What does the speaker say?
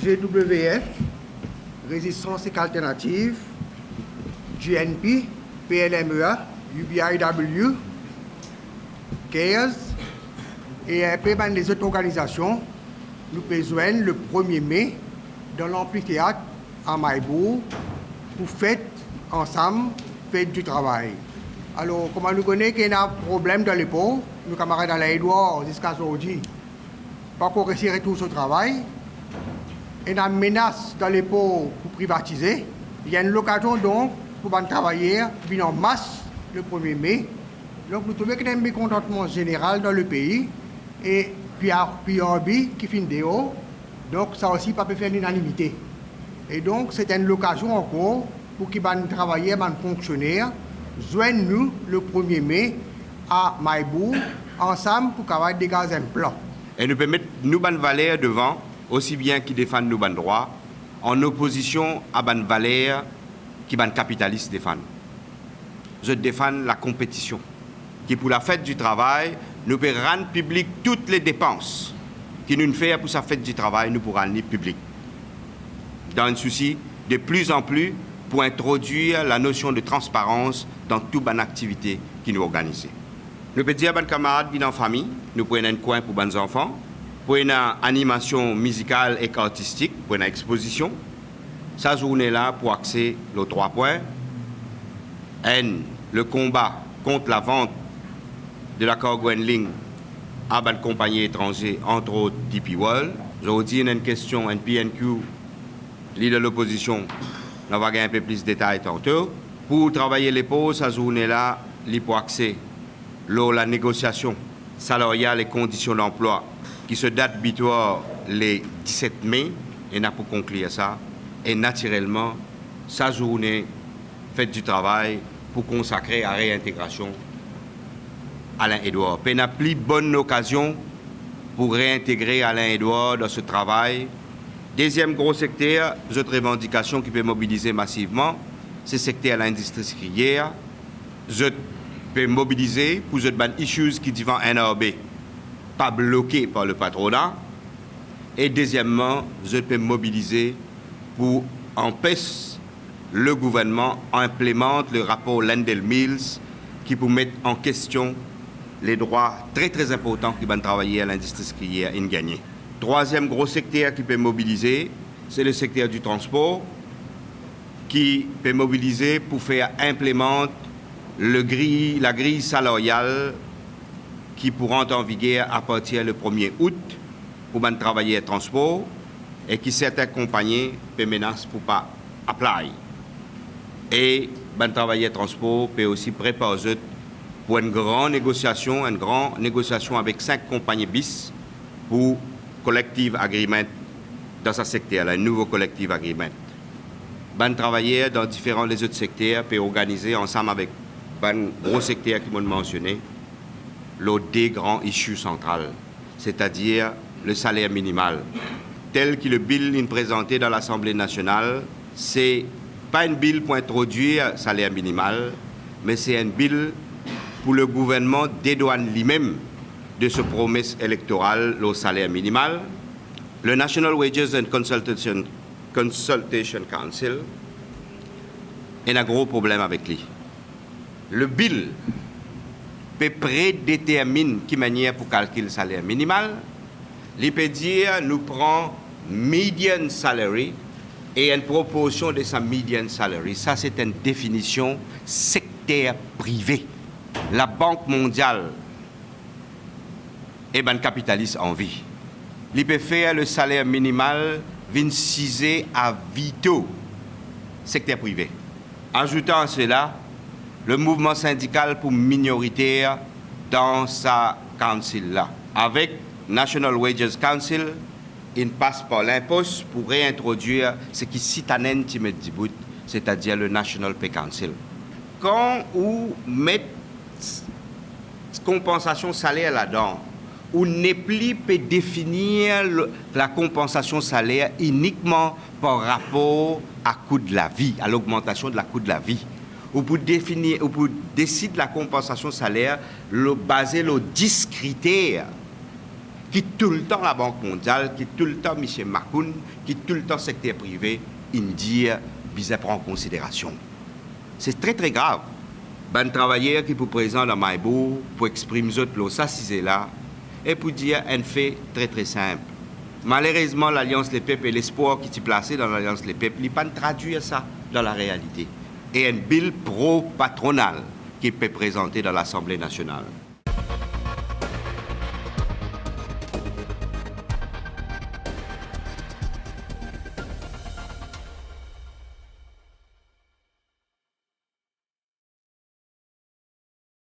GWF, Résistance et Alternative, GNP, PLMEA, UBIW, CARES et un peu les autres organisations, nous besoin le 1er mai dans l'amphithéâtre à Maïbourg pour fête ensemble, fête du travail. Alors, comment nous connaissons qu'il y a un problème dans les pauvres, nos camarades à l'Edouard jusqu'à aujourd'hui, pas qu'on réussisse à retourner au travail, il y a une menace dans les pauvres pour privatiser. Il y a une occasion donc pour travailler venir en masse le 1er mai. Donc nous trouvons qu'il y a un mécontentement général dans le pays et puis qui finit dehors. Donc ça aussi pas peut faire l'unanimité. Et donc c'est une occasion encore pour qu'ils travailler, les fonctionnaires, joignent-nous le 1er mai à Maïbourg ensemble pour qu'on dégage un plan. Et nous permettre nous ban valeurs devant, aussi bien qui défendent nos ban droits, en opposition à ban valeurs qui ban capitalistes défendent. Je défends la compétition, qui pour la fête du travail, nous peut rendre public toutes les dépenses qui nous fait pour sa fête du travail, nous pourrons rendre public. Dans un souci de plus en plus pour introduire la notion de transparence dans toute bonne activité qui nous organise. Nous pouvons dire à nos camarades qui sont en famille, nous prenons un coin pour nos enfants, pour une animation musicale et artistique, pour une exposition. Sa journée-là, pour accéder aux 3 points, le combat contre la vente de la cargo handling à une compagnie étrangère, entre autres DP World. Aujourd'hui, il y a une question, un PNQ, leader de l'opposition, on va gagner un peu plus de détails tantôt. Pour travailler les pauses, sa journée-là, il faut accéder la négociation salariale et conditions d'emploi qui se date butoir les 17 mai, et n'a pour conclure ça, et naturellement, sa journée fête du travail pour consacrer à la réintégration Alain Edouard. Il n'y a plus bonne occasion pour réintégrer Alain Edouard dans ce travail. Deuxième gros secteur, autre revendication qui peut mobiliser massivement, c'est le secteur de l'industrie sucrière. Je peux mobiliser pour les issues qui devant NRB, pas bloqués par le patronat. Et deuxièmement, je peux mobiliser pour empêcher le gouvernement implémente le rapport Lendl-Mills qui peut mettre en question les droits très très importants qui vont travailler à l'industrie sucrière et gagner. Troisième gros secteur qui peut mobiliser, c'est le secteur du transport qui peut mobiliser pour faire implémenter la grille salariale qui pourra entrer en vigueur à partir du 1er août pour travailler à transport et qui certaines compagnies peuvent menacer pour ne pas apply. Et travailler à transport peut aussi préparer pour une grande négociation avec 5 compagnies bis pour collective agreement dans ce secteur, un nouveau collective agreement. Travailler dans différents les autres secteurs peut organiser ensemble avec un gros secteur qui m'ont mentionné les 2 grands issues centrales, c'est-à-dire le salaire minimal. Tel que le bill est présenté dans l'Assemblée nationale, c'est pas un bill pour introduire le salaire minimal, mais c'est un bill pour le gouvernement dédouane lui-même de ce promesse électorale au salaire minimal. Le National Wages and Consultation Council a un gros problème avec lui. Le bill peut prédéterminer qui manière pour calculer le salaire minimal. Il peut dire nous prenons median salary et une proportion de sa median salary. Ça, c'est une définition secteur privé. La Banque mondiale est un capitaliste en vie. Il peut faire le salaire minimal 26 à vito, secteur privé. Ajoutant à cela, le mouvement syndical pour minoritaire dans sa council-là. Avec National Wages Council, il passe par l'impôt pour réintroduire ce qui citanen Timedjibout, c'est-à-dire le National Pay Council. Quand on met compensation salaire là-dedans, on n'est plus peut définir la compensation salaire uniquement par rapport à coût de la vie, à l'augmentation de la coût de la vie. Ou pour définir, ou pour décider la compensation salaire, basé sur 10 critères qui tout le temps la Banque mondiale, qui tout le temps M. Makoun, qui tout le temps secteur privé, India, bisa prend en considération. C'est très très grave. Ben travailleur qui pour présent dans Maïbo, pour exprimer ça si c'est là, et pour dire un fait très très simple. Malheureusement, l'Alliance Les Peuples et l'espoir qui est placé dans l'Alliance Les Peuples, il ne peut pas traduire ça dans la réalité. Et un bill pro-patronal qui peut présenter dans l'Assemblée nationale.